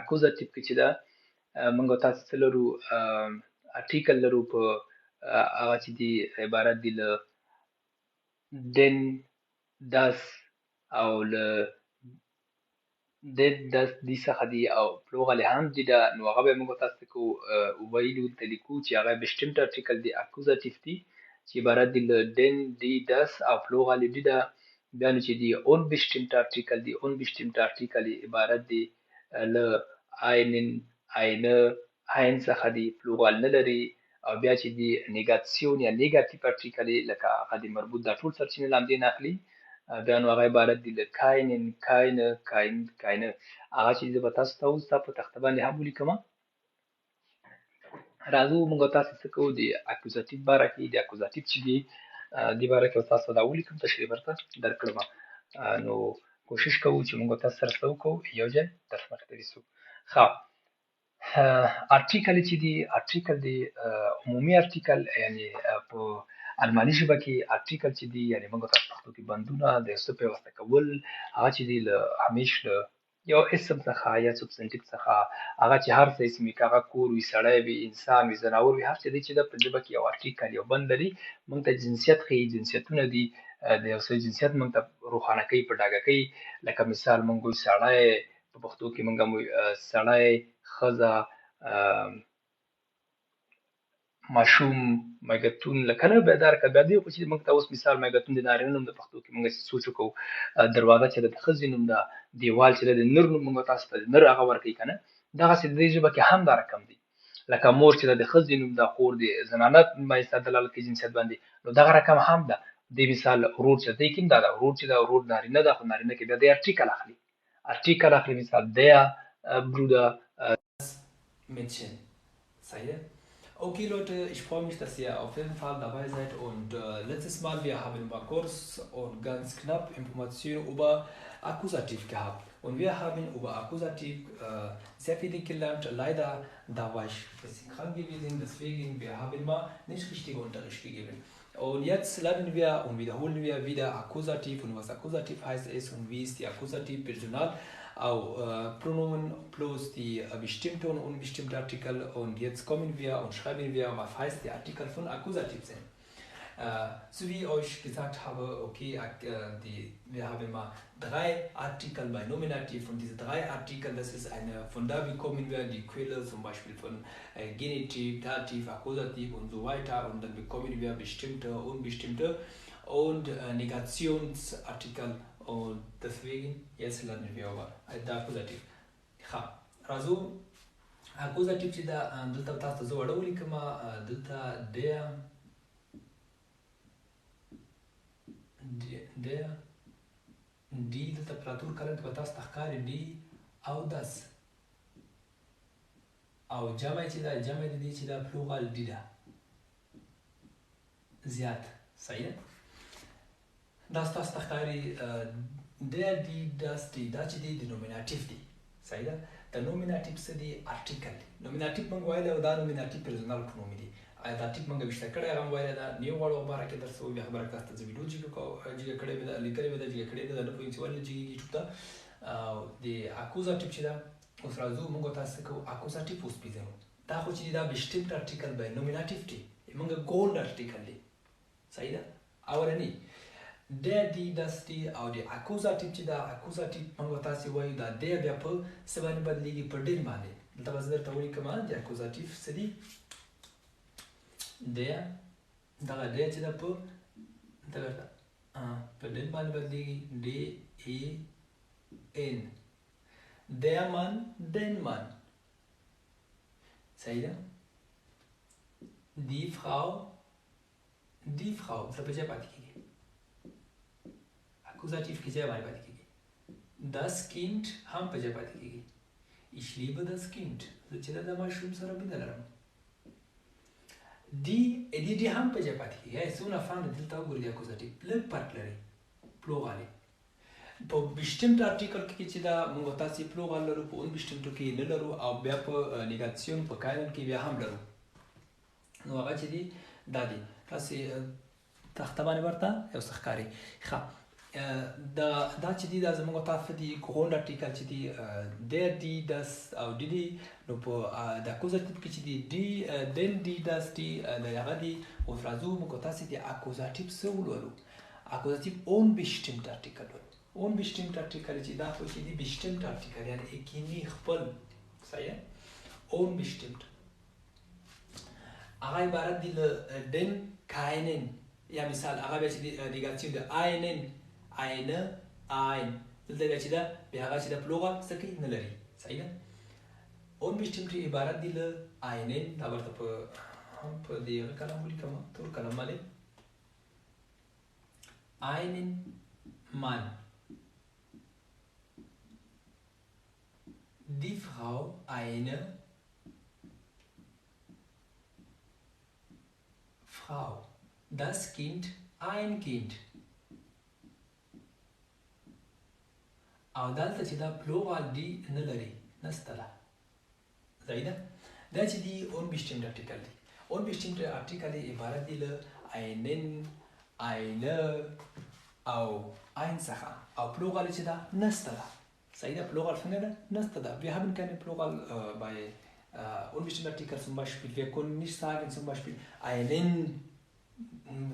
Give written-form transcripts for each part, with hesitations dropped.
اکوزاتیو کې چې دا موږ تاسو ته لرو ارټیکل لرو په هغه چې دی عبارت دی له دن داس او له داس دی څخه دی او پلوغه هم دی دا نو هغه به موږ تاسو ته ویلو ته لیکو چې هغه بشټیمټ ارټیکل دی اکوزاتیو دی چې عبارت دی له دن دی داس او پلوغه دی دا بیا نو چې دی unbestimmter Artikel دی unbestimmter Artikel عبارت دی له einen eine ein څخه دی پلوغال نه لري او بیا چې دی نیگاسیون یا نیگاتیو ارټیکل لکه هغه دی مربوط دا ټول سرچینه لاندې ناخلي بیا نو هغه عبارت دی له keinen keine kein keine هغه چې زه به تاسو ته اوس په تخته باندې هم ولیکم راځو موږ تاسو څه کوو د اکوزاتیو باره کې د اکوزاتیو چې دی د باره کې تاسو دا ولیکم تشریح ورته درکړم نو کوشش کوو چې موږ تاسو سره څه وکړو یو ځای درس مخته یوسو ښه ارټیکل چې دی ارټیکل دی عمومي ارټیکل یعنی په الماني ژبه کې ارټیکل چې دی یعنی موږ تاسو پښتو کې بندونه د څه په واسطه کول هغه چې دی له همیشه یو اسم څخه یا سبستنټیو څخه هغه چې هر څه اسم هغه کور وي سړی وي انسان وي زناور وي هر څه دی چې د په ژبه کې یو ارټیکل یو بند لري موږ ته جنسیت ښیي جنسیتونه دي د یو څه جنسیت موږ ته روښانه کوي په ډاګه کوي لکه مثال موږ وایو سړی په پښتو کې موږ سړی ښځه ماشوم مایګتون لکه نه بیا دا بیا دی خو چې موږ ته اوس مثال مایګتون د نارینه نوم د پښتو کې موږ سوچ وکړو دروازه چې د ښځې نوم ده دیوال چې د نر نوم موږ تاسو ته نر هغه ورکوي که نه دغسې د دې ژبه کې هم دا رقم دی لکه مور چې د ښځې نوم ده خور د زنانه منځته دلالت کوي جنسیت باندې نو دغه رقم هم ده د مثال ورور چې دی کوم دا ده ورور چې ده ورور نارینه ده خو نارینه کې بیا د ارټیکل اخلي مثال der Bruder Mädchen. Seid ihr? Okay Leute, ich freue mich, dass ihr auf jeden Fall dabei seid und letztes Mal wir haben mal kurz und ganz knapp Informationen über Akkusativ gehabt und wir haben über Akkusativ sehr viel gelernt. Leider, da war ich ein bisschen krank gewesen, deswegen wir haben mal nicht richtigen Unterricht gegeben. Und jetzt lernen wir und wiederholen wir wieder Akkusativ und was Akkusativ heißt ist und wie ist die Akkusativ Personal auch Pronomen plus die bestimmte und unbestimmte Artikel und jetzt kommen wir und schreiben wir, was heißt die Artikel von Akkusativ sind. So wie ich euch gesagt habe, okay, wir haben mal 3 Artikel bei Nominativ und diese 3 Artikel, das ist eine, von da bekommen wir die Quelle zum Beispiel von Genitiv, Dativ, Akkusativ und so weiter und dann bekommen wir bestimmte, unbestimmte und Negationsartikel und deswegen jetzt lernen wir über Akkusativ. ها راځو اکوزاتیو چې دا دلته تاسو زه وړه ولیکم دلته der die دلته پلاتور کلن په تاسو تخکاري دی او das او جمع چې دا جمع دی چې دا پلوغال دی دا زیات صحیح das تاسو تخکاري der die das die دا چې دی denominativ دی صحیح ده د نومیناتیو څه دی ارټیکل نومیناتیو موږ وایلی او دا نومیناتیو پرسونال پرونوم دی دا ټیک موږ ویشته کړی هغه هم ویلی ده نیو غواړو باره کې درس بیا خبره کړه ته زه ویډیو جګه کړې مې ده لیکلې مې ده جګه کړې ده نه پوهېږم چې ولې جګېږي یوټیوب ته او د اکوزاتیو چې ده اوس راځو موږ تاسو څه کوو اکوزاتیو اوس پېژنو دا خو چې دا بشټیمټ ارټیکل به نومیناتیو دی موږ ګولډ ارټیکل دی صحیح ده اولنی der die das die او د اکوزاتیو چې دا اکوزاتیو موږ تاسو وایو دا د بیا په څه باندې بدلیږي په ډېر باندې دلته به زه درته ولیکم د اکوزاتیو څه دي der دغه د چې دا په دغه په ډېر باندې بدلیږي د ای ان der Mann den Mann صحیح ده die Frau څه په ځای پاتې کېږي Akkusativ کې ځای باندې پاتې کېږي das Kind هم په ځای پاتې کېږي ich liebe das Kind زه چې د ماشوم سره مینه لرم دی هم په ځای پاتې کېږي څونه فان دلته وګورئ د اکوزاتیو لږ فرق لري پلوغالي په بشټیمټ ارټیکل کې چې دا موږ تاسې پلوغال لرو په اون بشټیمټو کې نه لرو او بیا په نیګاسیون په کاینن کې بیا هم لرو نو هغه چې دي دا دي تاسې تخته باندې ورته یو څه ښکاري ښه دا چې دی دا زموږ تاسو دی کوهوند ارتیکل چې دی der die das او دی نو په د اکوزاتیو کې چې دی den die das die د هغه دی او راځو موږ تاسو دی اکوزاتیو څه ولولو اکوزاتیو unbestimmt ارتیکل unbestimmt ارتیکل چې دا خو چې دی bestimmt ارتیکل یعنی یقیني خپل صحیح unbestimmt هغه عبارت دی له den keinen یا مثال هغه چې دی negation د einen eine ein دلته بیا چې دا بیا هغه چې د پلوغه څه کوي نه لري صحیح ده unbestimmt عبارت دی له einen دا ورته په دې کلام ولیکم تور کلام باندې einen Mann die Frau eine Frau das Kind ein Kind او دلته چې دا پلوغال دی نه لري نستله صحیح ده دا چې دی unbestimmt ارتیکل دی unbestimmt ارتیکل عبارت دی له einen eine او ein څخه او پلوغال چې دا نستله صحیح ده پلوغال څنګه ده نستله wir haben keine plural bei unbestimmt Artikel zum Beispiel wir können nicht sagen zum Beispiel einen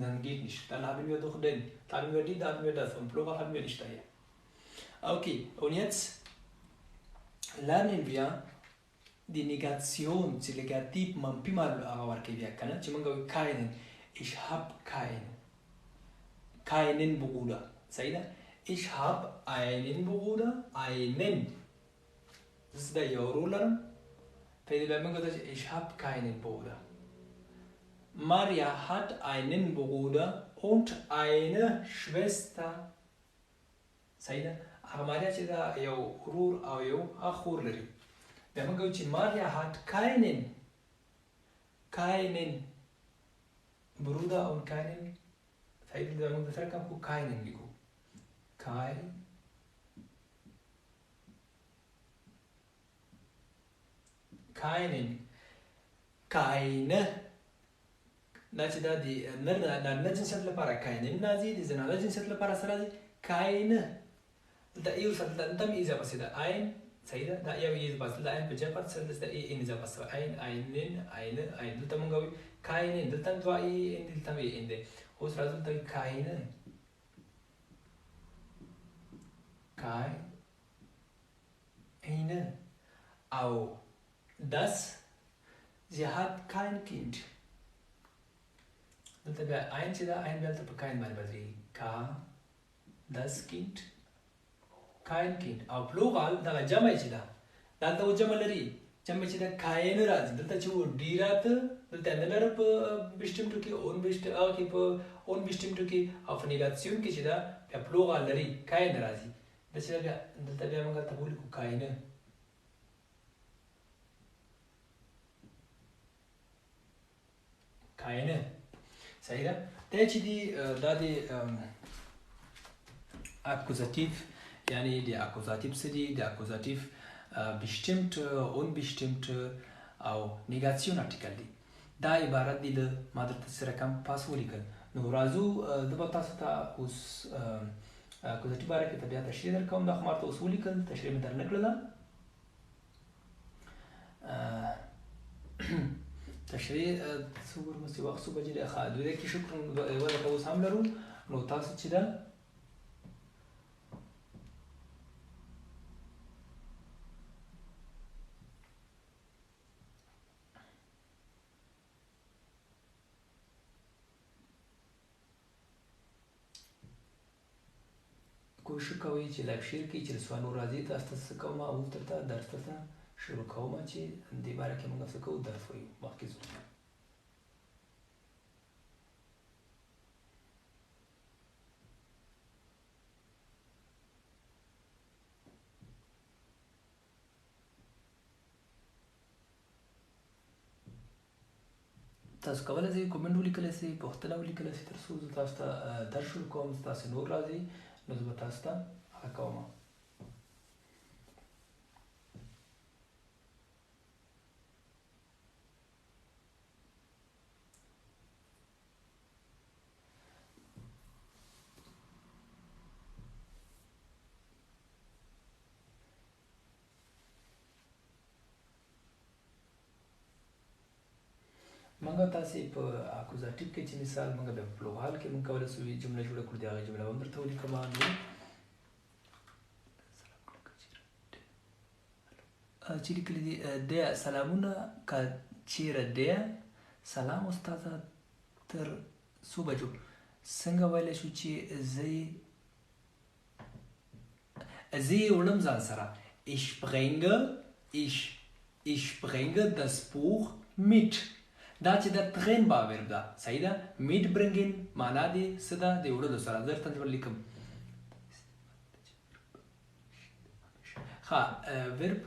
dann geht nicht dann haben wir doch den dann haben wir die dann haben wir das und plural haben wir nicht daher. Okay, und jetzt lernen wir die Negation, die Negativ, man pimal awarkevia kana, chimanga keinen, ich hab keinen Bruder. Seida, ich hab einen Bruder, einen. Das ist der Jorular. Ich hab keinen Bruder. Maria hat einen Bruder und eine Schwester. Seida, Maria چې دا یو ورور او یو اخور لري بیا موږ چې Maria hat keinen Bruder und keinen فایده دا موږ سره کوم keinen لیکو keine دا چې دا دی نه جنسیت لپاره keinen نازي د زنانه جنسیت لپاره سره دی keine da eu dann ist aber da ein صحیح ده دا یو یې بس دا ein په جبر سره د ان اذا بس eine دلته مونږ وایو keinen دلته دوه ان دلته وی ان ده اوس راځو ته keinen au das sie hat kein Kind دلته بیا ein چې دا ein دلته په kein باندې بدلی das Kind kein Kind او plural دا جمع چې دا دلته و جمع لري جمع چې دا kein راځي دلته چې و ډیرات دلته نه لري په bestimmt کې unbestimmt او کې په unbestimmt کې او په negation کې چې دا په plural لري kein راځي د چې دا دلته بیا موږ ته ولیکو kein صحیح ده دا چې دی دا دی Akkusativ يعني die Akkusativ سدي die Akkusativ bestimmt unbestimmt او Negation Artikel دي دا عبارت دي له مادر سره کم پاس ولیکل نو راځو د به تاسو ته اوس Akkusativ باره کې بیا تشریح درکوم دا خو ماته اوس ولیکل تشریح مې درنه کړله تشریح څو ورمسې وخت څو بجې ده ښه دوی کې شکر ورته اوس هم لرو نو تاسو چې ده کوشش کوئ چې لایک شیر کړئ چې سوالو راځي تاسو ته څه کوم او درته درس ته شروع کوم چې دې باره کې موږ څه کوو درس وایو مخکې ځو تاسو کولی شئ کومنټ ولیکلی شئ پوښتنه ولیکلی شئ تر څو زه تاسو ته درس شروع کوم تاسو نور راځي نو زه به تاسو ته هغه کوم منګه تاسو په اکوزاتیو کې چې مثال منګه د پلوغال کې منګه ول سوي جمله جوړه کړو دا جمله هم درته ولیکم چې لیکلي دي د سلامونه کا چیرې دی سلام استاد تر څو بجو څنګه ویل شو چې زه ولم ځان سره ich bringe das Buch mit دا چې د تغین با ورب ده صحیح ده mitbringen معنا دی صدا دی وړلو سره زه ترجمه لیکم ها ورب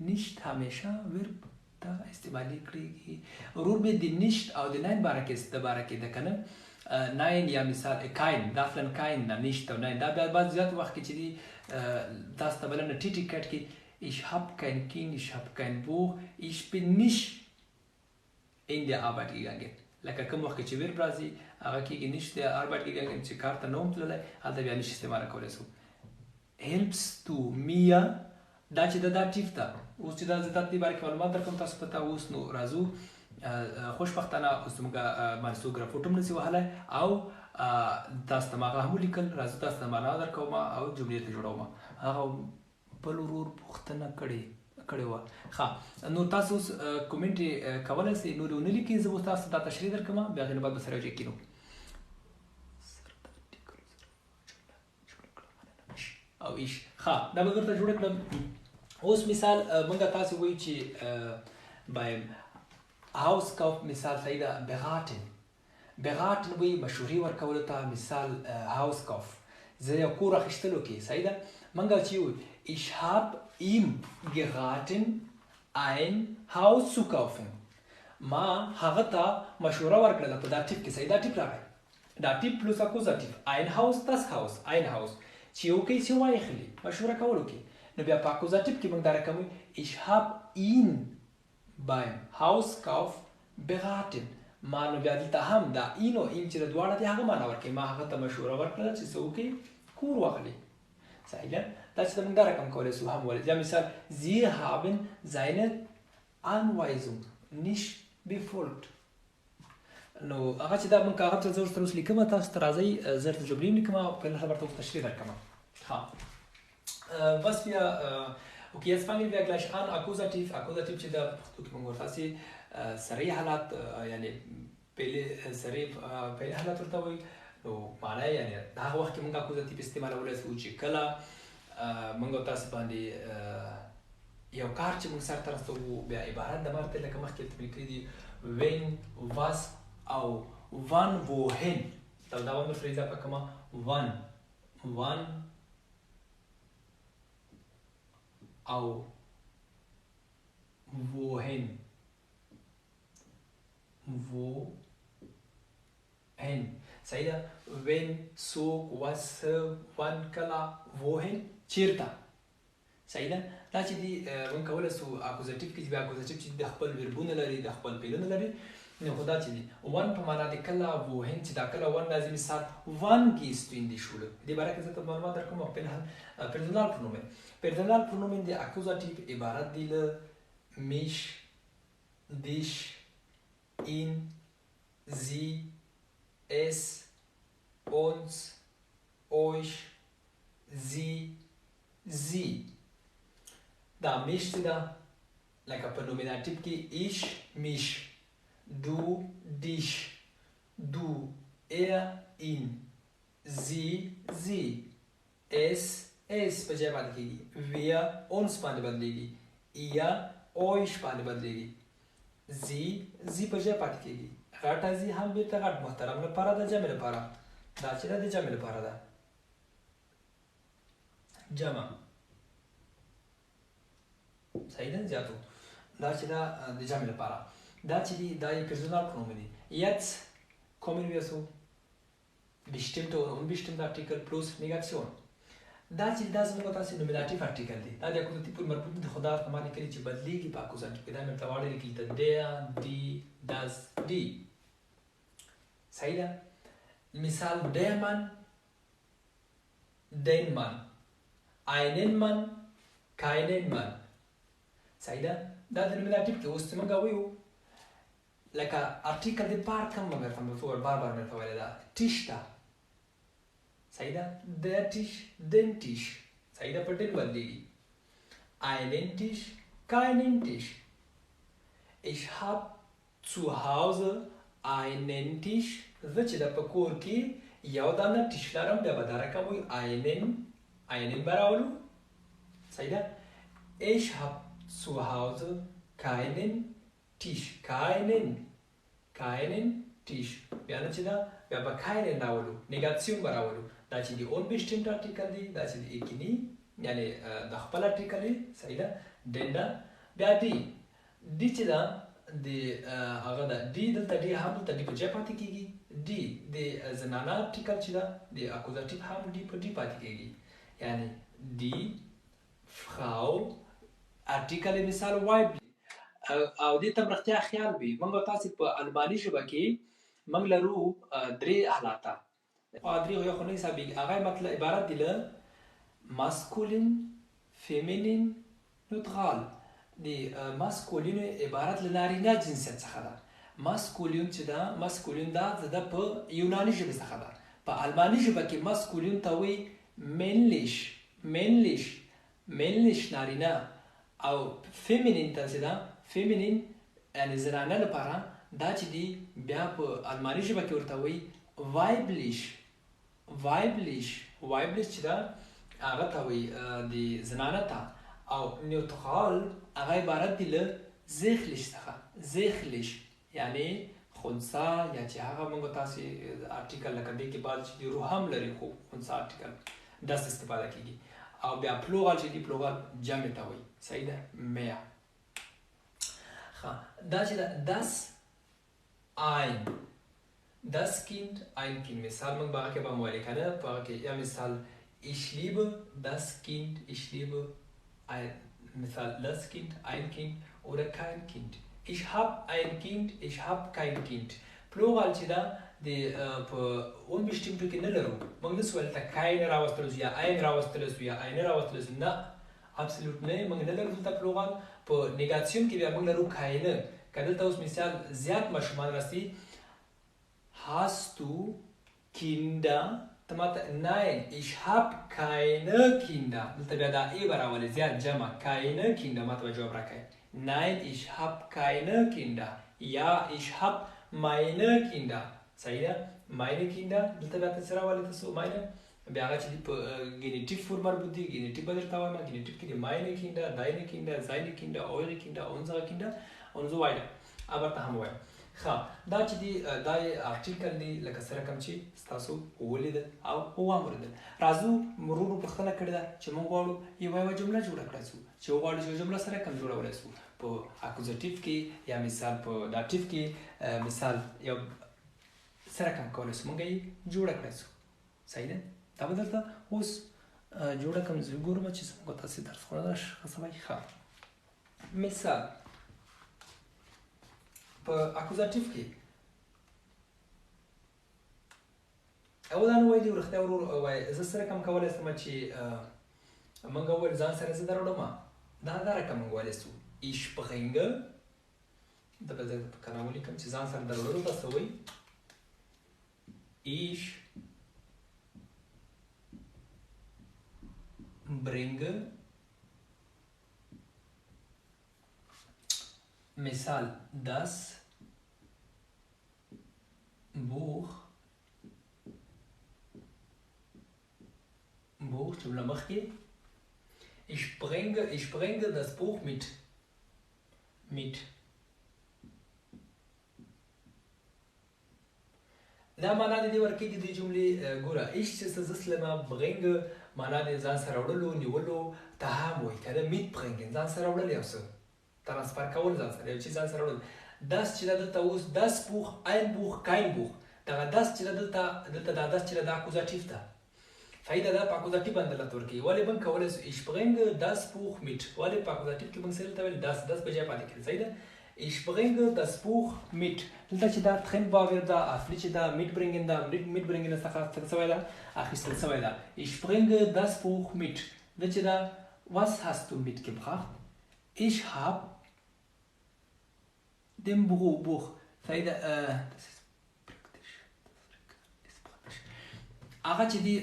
nicht همیشه ورب دا استعمالي کړی ورور به د nicht او د nein باره کې د باره کې ده کنه nein یا مثال kein دا فلن kein نه nicht او nein دا بیا بعض زیات وخت کې چې دی تاسو ته بلنه ټی کټ کې ich habe kein Kind ich habe kein Buch ich bin nicht in der Arbeit gegangen لکه کوم وخت چې ور برازي هغه کې nicht der Arbeit gegangen چې کار ته نوم تللی هلته بیا نشي استعمال کولی سو helpst du mir دا چې د داتیف ده اوس چې دا زه تاسو باندې معلومات درکوم تاسو پته اوس نو راځو خوشبختانه اوس موږ مارسو ګرافوټم نسی وهله او تاسو ته هغه هم لیکل راځو تاسو ته معنا درکوم او جملې ته جوړوم هغه بل ورور پوښتنه کړې وه ښه نو تاسو اوس کومنټ کولی سئ نور ونه لیکئ زه به تاسو دا تشریح درکړم بیا هغې نه بعد به سره یو ځای کینو او ایش ښه دا به درته جوړه کړم اوس مثال موږ تاسو وایو چې beim Hauskauf مثال صحیح ده beraten وایي مشورې ورکولو ته مثال Hauskauf زه یو کور اخیستلو کې صحیح ده موږ چې وایو ich habe ihm geraten ein Haus zu kaufen ما هغه ته مشوره ورکړله په دا ټیپ کې صحیح دا ټیپ راغی دا ټیپ پلوس اکوزاتیف ein Haus das Haus ein Haus چې یو کوي چې وایخلي مشوره کولو کې نو بیا په اکوزاتیف کې موږ دا رقم ich habe ihn beim Hauskauf beraten ما نو بیا دلته هم دا این او این چې دواړه دي هغه معنا ورکوي ما هغه ته مشوره ورکړله چې څه وکړي کور واخلي صحیح ده دا چې موږ دا رقم کولی سو هم ولې یا مثال sie haben seine Anweisung nicht befolgt نو هغه چې دا موږ هغه ته زه ورته اوس لیکم تاسو ته راځئ زه درته جملې هم لیکم او په خبر ته تشریح درکړم ها was wir okay jetzt fangen wir gleich an Akkusativ چې دا پښتو کې موږ ورته سریع حالات یعنی پهله سریع پهله حالات ورته وایي نو معنا یعنی هغه وخت کې موږ اکوزاتیف استعمالولی سو چې کله موږ تاسو باندې یو کار چې موږ سرته رسوو بیا عبارت د مارته لکه مخکې ته لیکلي دي when was او wann wohin دا باندې فریزه پکما wann او wohin صحیح ده when څوک was wann کله wohin چیرته صحیح ده دا چې دی موږ کولی سو اکوزاتیف کې بیا اکوزاتیف چې د خپل وربونه لري د خپل فعلونه لري نو خو دا چې دی ون په معنا د کله wohin چې دا کله ون راځي مثال wann gehst du in die Schule دې باره کې زه ته معلومات درکوم Personalpronomen د اکوزاتیف عبارت دی له mich dich ihn sie es uns euch sie دا mich ده لکه په نومیناتیو کې ich mich du dich du ihn sie es په ځای باندې کېږي wir uns باندې بدلېږي ihr euch باندې بدلېږي زی په ځای پاتې کېږي غټه زی هم بیرته غټ محترم لپاره ده جمع لپاره دا چې ده د جمع لپاره ده جمع صحیح ده زیاتو دا چې ده د جمع لپاره دا چې دی دا یې Personalpronomen دي jetzt kommen wir zu bestimmte oder unbestimmte Artikel plus Negation دا چې دا زموږ تاسې نومیناتیف ارټیکل دی دا د اکوزاتیف مربوط د خدا په معنی کوي چې بدلیږي په اکوزاتیف کې دا مې ورته واړه لیکلي ته der die das die صحیح ده مثال der Mann den Mann einen Mann keinen Mann صحیح ده دا د نومیناتیف کې اوس څه موږ وایو لکه ارټیکل د بار کم مګر تم بفور بار مې ویل دا ټیش دا صحیح ده د ټیش دن ټیش صحیح ده په ټیل باندې einen Tisch keinen Tisch ich hab zu Hause einen Tisch زه چې د په کور کې یو دانه ټیش لرم بیا به دا رقم وي einen به راولو صحیح ده ich hab zu Hause keinen Tisch keinen Tisch بیا نه چې دا بیا به keinen راولو نگاتیون به راولو دا چې دی unbestimmte Artikel دی دا چې دی اکنی یعنی د خپل ارټیکل صحیح ده دنده بیا دی چې دا د هغه ده دی دلته دی هم دلته دی په جای پاتې کېږي دی د زنانه ارټیکل چې ده د اکوزاتیو هم دی په دی پاتې کېږي یعنی دی فرau ارټیکل مثال وایبلی او دې ته مرختیا خیال وي موږ تاسو په الماني ژبه کې موږ لرو درې حالاته درې یو خو نه حسابېږي هغه مطلب عبارت دی له maskulin, feminin, neutral. Die maskulin عبارت له نارینه جنسیت څخه ده. maskulin چې ده maskulin دا په یوناني ژبه څخه ده. په الماني ژبه کې maskulin ته وایي männlich نارینه او feminin ته چې ده feminin یعنی زنانه لپاره دا چې دی بیا په الماني ژبه کې ورته وایي weiblich چې ده هغه ته وایي د زنانه ته او نیوترال هغه عبارت دی له زیخلیش څخه زیخلیش یعنی خنثی یا چې هغه موږ تاسې ارټیکل لکه دې کې بعد چې د روح هم لري خو خنثی ارټیکل داسې استفاده کېږي او بیا پلورال چې دی پلورال جمع ته وایي صحیح ده mehr دا چې das das Kind ein Kind مثال موږ به هغه کې به هم ویلې که نه په هغه کې یا مثال Ich liebe das Kind, ich liebe das Kind, ein Kind oder kein Kind. Ich habe ein Kind, ich habe kein Kind. Plural چې دا د په unbestimmte کې نه لرو موږ نسو ویلی ته kein راوستلی سو یا ein راوستلی سو یا eine راوستلی سو نه absolut نه موږ نه لرو دلته plural په نګاتیون کې بیا موږ لرو keine که دلته اوس مثال زیات ماشومان راسي hast du Kinder Nein, ich habe keine Kinder. دلته بیا دا ای براولې زیات جمع keine Kinder ماته به جواب راکړئ Nein, ich habe keine Kinder. Ja, ich habe meine Kinder. صحیح ده meine Kinder دلته بیا څه راولې تاسو meine بیا هغه چې په ګینیټیو فورم مربوط دي ګینیټیو به درته وایم ګینیټیو کې دي meine Kinder, deine Kinder, seine Kinder, eure Kinder, unsere Kinder und so weiter aber ته هم وایم دا چې دی دا ارټیکل دی لکه سره کوم چې تاسو ولیدل او واوریدل راځو مرورو پوښتنه کړې ده چې موږ غواړو یوه جمله جوړه کړای شو چې غواړو چې جمله سره کوم جوړولی شو په اکوزاتیو کې یا مثال په داتیو کې مثال یو سره کوم کولی شو موږ یې جوړه کړای شو صحیح ده دا به درته اوس جوړه کوم زه ګورم چې څنګه تاسو درس خوړلی سبا ښه مثال په اکوزاتیو کې او دا نو وایي ورختیا ورور وایي زه سره کوم کولی شم چې موږ وویل ځان سره زه دروړم دا رقم موږ ویلی شو ich bringe دا به زه په کره ولیکم چې ځان سره دروړلو ته څه وایي ich bringe مثال das Buch جمله مخکې ich bringe das Buch mit دا معنا د دې ورکې د جملې ګوره ich چې څه زسلمه bringe معنا د ځان سره وړلو نیولو ته هم وایي که د mitbringen ځان سره وړل یو څه ترانسفر کول ځان سره یو چیز ځان سره وړل das چې دلته اوس das Buch ein Buch kein Buch دغه das چې دلته دا das چې د اکوزاتیو ده فایده دا په اکوزاتیو باندې لته ورکوي ولې موږ کولی شو ich bringe das Buch mit ولې په اکوزاتیو کې موږ څه دلته ویل das په ځای پاتې کړي صحیح ده ich bringe das Buch mit دلته چې دا Trennbauverb ده اصلي چې دا mitbringen ده mitbringen څخه څه وایي ده اخیستل څه وایي ده ich bringe das Buch mit دا چې دا was hast du mitgebracht ich habe dem Buch صحیح ده. هغه چې دی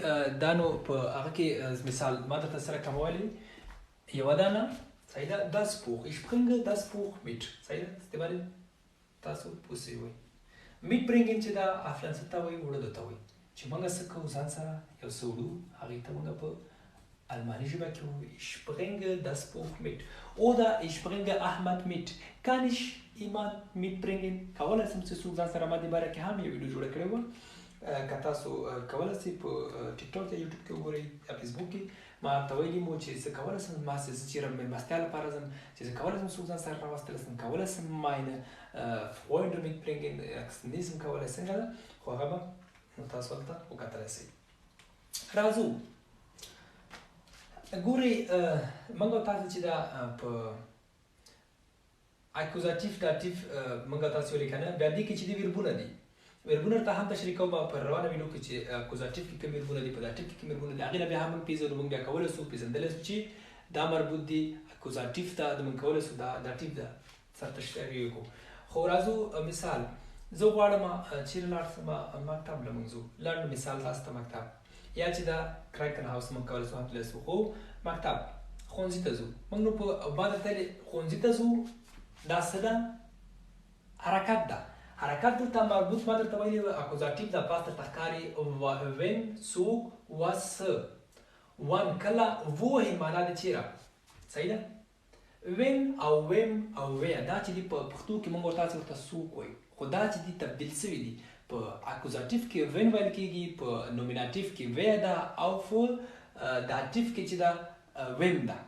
دا نو په هغه کې مثال ما درته سره کوموالی یو دانه صحیح ده das Buch ich bringe das Buch mit صحیح ده استعمال تاسو پوسی وي mitbringen چې دا افلان څه ته وایي وړو ته وایي چې موږ څه کوو ځان سره یو څه وړو هغې ته موږ په الماني ژبه کې وایو ich bringe das Buch mit oder ich bringe Ahmad mit kann ich jemand mitbringen کولی شم چې څوک ځان سره ما دې باره کې هم یو ویډیو جوړه کړې وه که تاسو کولی شئ په ټیک ټاک یا یوټیوب کې وګورئ یا فیسبوک کې ما ته ویلي مو چې زه کولی شم ما چې زه چېرې مېلمستیا لپاره ځم چې زه کولی شم څوک ځان سره راوستلی شم کولی شم meine Freunde mitbringen اکسنیزم کولی څنګه ده خو هغه به نو تاسو هلته وکتلی شئ راځو ګورئ موږ تاسو چې دا په اکوزاتیف داتیف موږ تاسو ویلي که نه بیا دې کې چې دي ویربونه دي ویربونه ته هم تشریح کوم په روانه ویډیو کې چې اکوزاتیف کې کوم ویربونه دي په داتیف کې کوم ویربونه دي هغې نه بیا هم موږ پېژنو موږ بیا کولی شو پېژندلی شو چې دا مربوط دي اکوزاتیف ته د موږ کولی شو دا داتیف ده سر تشریح وکړو خو راځو مثال زه غواړم چېرې لاړ شم مکتب له موږ ځو لنډ مثال تاسو ته مکتب یا چې دا کرایکن هاوس موږ کولی شو هتلی شو خو مکتب ښوونځي ته ځو موږ نو په ما درته ښوونځي ته ځو دا څه ده حرکت ده حرکت دلته مربوط ما درته ویلي وه اکوزاتیف د پاس درته ښکاري وین څوک وڅه ون کله ووهې معنا د چیرې صحیح ده وین او ویم او ویه دا چې دي په پښتو کې موږ ورته ورته څوک وایو خو دا چې دي تبدیل شوي دي په اکوزاتیف کې وین ویل کېږي په نومیناتیف کې ویه ده او په داتیف کې چې ده ویم ده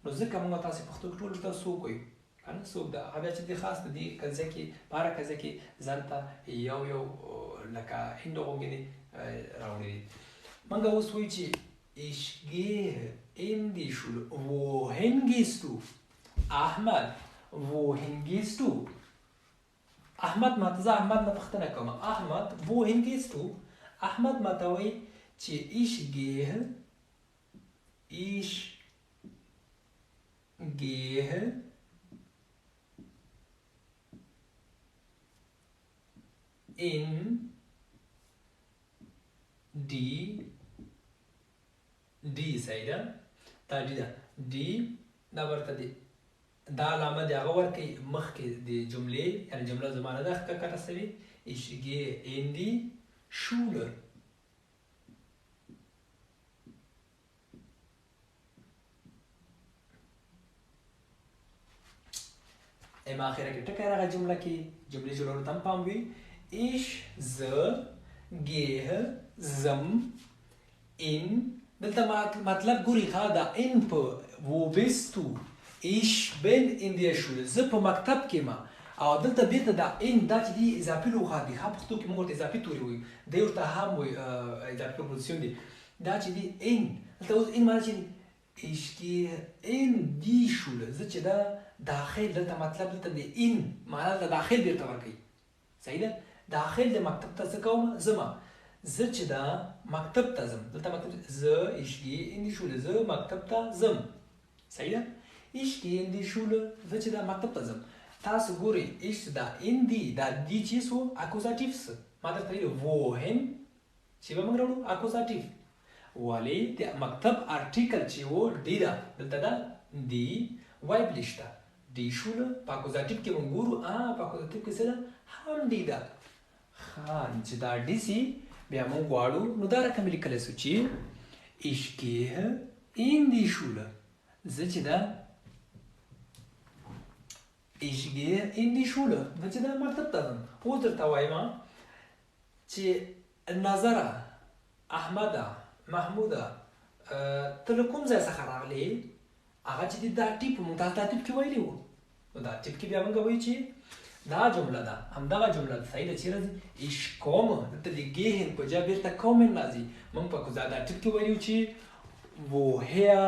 نو ځکه موږ تاسې پښتو کې ټول ورته څوک وایو کنه څوک ده هغه چې دی خاص د دې قضیه کې په هره قضیه کې ځان ته یو لکه هندوغوږنې راوړي دي موږ اوس وایو چې ich gehe in die Schule wohin gehst du احمد wohin gehst du احمد ما ته زه احمد نه پوښتنه کوم احمد wohin gehst du احمد ما ته وایي چې ich gehe in die صحیح ده دا دی ده دی دا ورته دی دا علامه دی هغه ورکوي مخکې د جملې یعنې جمله زمانه ده ښکته شوې ich gehe in die Schule اما اخره کې ټکی راغی جمله کې جملې جوړولو ته هم پام وي ich زه gehe زم in دلته مطلب ګوري ښه دا in په wo bist du ich bin in der Schule زه په مکتب کې ما او دلته بیرته دا in دا چې دي اضافي لغات دي ښه پښتو کې موږ ورته اضافي توري وایو دی ورته هم وایي اضافي پروپوزیسیون دي دا چې دي in دلته اوس in معنی چې ich gehe in die Schule زه چې دا داخل دلته مطلب دلته د in معنا د داخل بیرته ورکوي صحیح ده داخل د مکتب ته څه کوم زما زه چې دا مکتب ته ځم دلته مکتب زه ich gehe in die Schule زه مکتب ته ځم صحیح ده ich gehe in die Schule زه چې دا مکتب ته ځم تاسو ګورئ ich دا in die دا die چې سو اکوزاتیف څه ما درته ویلي wohin چې به موږ راوړو اکوزاتیف ولې د مکتب ارټیکل چې و دی ده دلته دا دی وایبلی شته دی Schule په اکوزاتیف کې موږ ګورو په اکوزاتیف کې څه ده هم دی ده چې دا ډي سي بیا موږ غواړو نو دا رقم لیکلی شو چې ich gehe in die Schule زه چې دا ich gehe in die Schule زه چې دا مکتب ته ځم اوس درته وایم چې نظره احمده محموده ته له کوم ځای څخه راغلې هغه چې دا ټیپ موږ تاسو دا ټیپ کې ویلي وو نو دا ټیپ کې بیا موږ وایو چې دا جمله ده همدغه جمله ده صحیح ده چې راځي ich komme دلته د gehen په جا بیرته kommen راځي موږ په دا ټیپ کې ویلو چې woher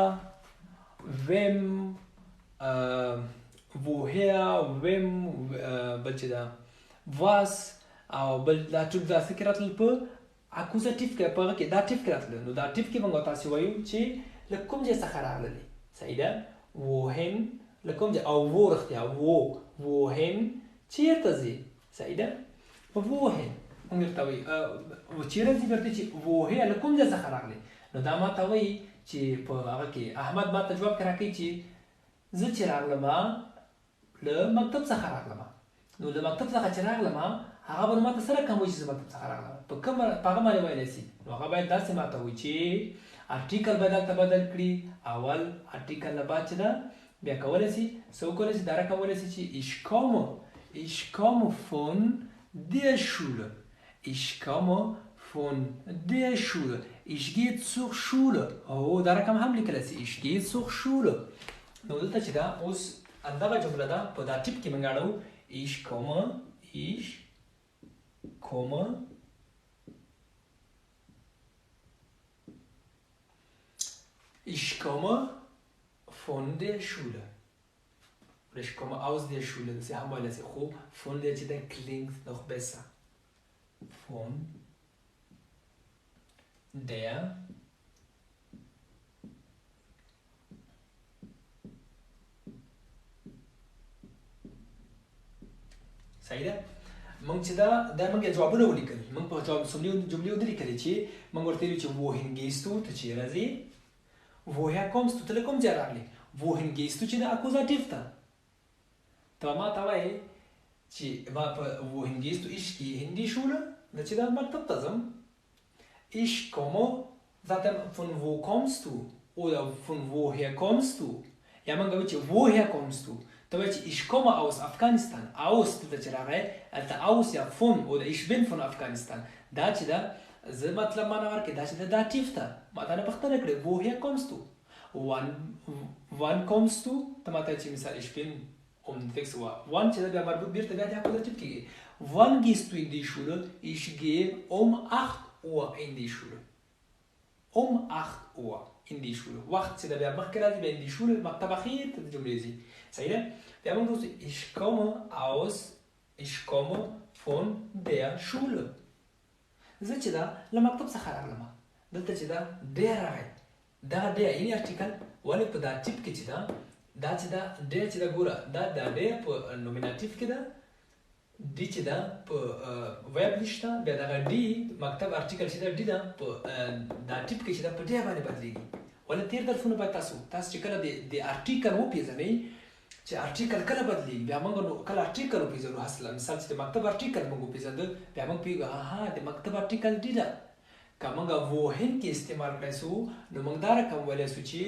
wem بل چې دا was او بل دا ټول دا څه کې راتلل په اکوزاتیف کې په هغه کې دا ټیپ کې راتلل نو دا ټیپ کې موږ تاسو وایو چې له کوم ځای څخه راغللی صحیح ده wohin له کوم ځای او wo رښتیا wohin چیرته ځې صحیح ده wohin موږ ورته وایي چیرې ځي ورته چې woher له کوم ځای څخه راغلی نو دا ما ته وایي چې په هغه کې احمد ما ته جواب راکوي چې زه چې راغلم له مکتب څخه راغلم نو له مکتب څخه چې راغلم هغه به ما ته سره کوم وایي چې زه مکتب څخه راغلم په کوم په هغه باندې ویلی سي نو هغه باید داسې ما ته وایي چې ارټیکل به دلته بدل کړي اول ارټیکل نه بعد چې ده بیا کولی سي څه وکولی سي دا راکولی سي چې ich komme von der Schule ich komme von der Schule ich gehe zur Schule او دا رقم هم لیکلی سي ich gehe zur Schule نو دلته چې دا اوس همدغه جمله ده په دا ټیپ کې موږ اړوو ich komme von der Schule oder ich komme aus der Schule das haben wir das auch von der چې دا klingt noch besser von der صحیح ده موږ چې دا موږ جوابونه ولیکل موږ په جملې ولیکلې چې موږ ورته ویلو چې wohin gehst du ته چیرې ځې woher kommst du ته له کوم ځای راغلې wohin gehst du چې د اکوزاتیف ده ته ما ته وایې چې ما په wohin gehst du ich gehe in die Schule نه چې دا مکتب ته ځم ich komme sagt er von wo kommst du oder von woher kommst du ja موږ وایو چې woher kommst du ته وایي چې ich komme aus Afghanistan aus دلته چې راغی هلته aus یا von oder ich bin von Afghanistan دا چې ده زه مطلب معنا ورکړې دا چې ده دا ټیف ته ما تا نه پوښتنه کړې woher kommst du wann kommst du ته ما ته چې مثال ich bin um 6 Uhr wann چې ده بیا مربوط بیرته بیا د اکوزاتیف کېږي wann gehst du in die Schule ich gehe um 8 Uhr in die Schule um 8 Uhr in die Schule وخت چې ده بیا مخکې راځي بیا in die Schule مکتب اخیر ته د جملې ځي صحیح ده بیا موږ وایو ich komme von der Schule زه چې دا له مکتب څخه راغلم دلته چې دا ډیر راغی دغه ډیر یعنې ارټیکل ولې په دا ټیپ کې چې دا چې دا ډیر چې دا ګوره دا ډیر په نومیناتیف کې ده دی چې دا په ویب نشته بیا دغه ډي مکتب ارټیکل چې دا ډي ده په دا ټیپ کې چې دا په ډیر باندې بدلېږي ولې تېر درسونه باید تاسو چې کله د ارټیکل وپېژنئ چې ارټیکل کله بدلېږي بیا موږ نو کله ارټیکل وپېژنو اصلا مثال چې د مکتب ارټیکل موږ وپېژنده بیا موږ پوهېږو د مکتب ارټیکل ډي ده که موږ wohin کې استعمال کړی سو نو موږ دا رقم ویلی سو چې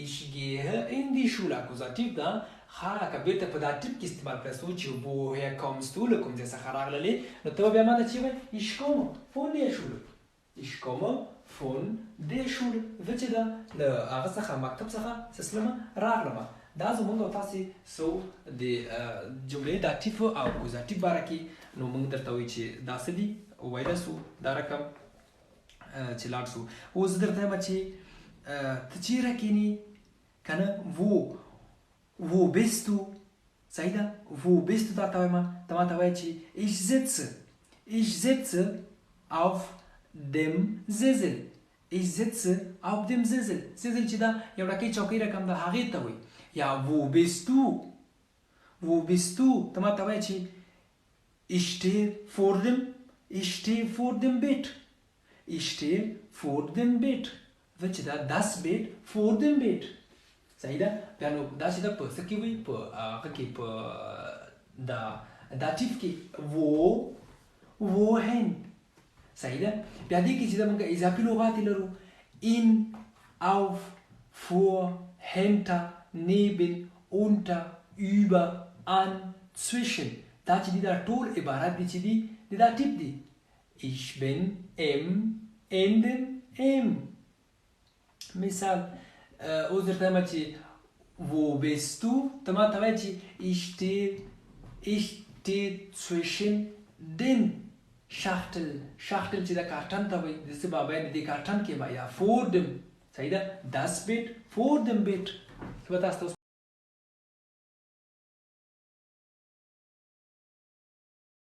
ich gehe in die Schule اکوزاتیف ده که بیرته په دا ټیپ کې استعمال کړی سو چې woher kommst du له کوم ځای څخه راغللې نو ته بیا ما ته چې وایي ich komme von der Schule ich komme von der Schule زه چې ده له هغه څخه مکتب څخه څه سلمه راغلمه دا زموږ او تاسې سو د جملې دا ټیف او اکوزاتیف باره کې نو موږ درته وایي چې دا څه دي ویلی سو دا رقم چې لاړ شو اوس زه درته وایم چې ته چیرې کښېنې که نه wo bist du صحیح ده wo bist du دا ته وایم ته ما ته وایې چې ich sitze auf dem Sessel ich sitze auf dem Sessel Sessel چې دا یو ډکۍ چوکۍ رقم ده هغې ته وایي یا wo bist du ته ما ته وایې چې ich stehe vor dem Bett ich stehe vor dem Bett زه چې دا das Bett vor dem Bett صحیح ده بیا نو دا چې دا په څه کې وي په هغه کې په دا ټیپ کې wohin صحیح ده بیا دې کې چې دا موږ اضافي لغات لرو in auf vor hinter neben unter über an zwischen دا چې دي دا ټول عبارات دي چې دي دا ټیپ دي ich bin im enden im مثال اوس درته وایم چې wo bist du ته ما ته وایې چې ich stehe zwischen den Schachtel چې دا کارټن ته وایي داسې به باید دې کارټن کې ما یا vor dem صحیح ده das Bett vor dem Bett زه به تاسو ته اوس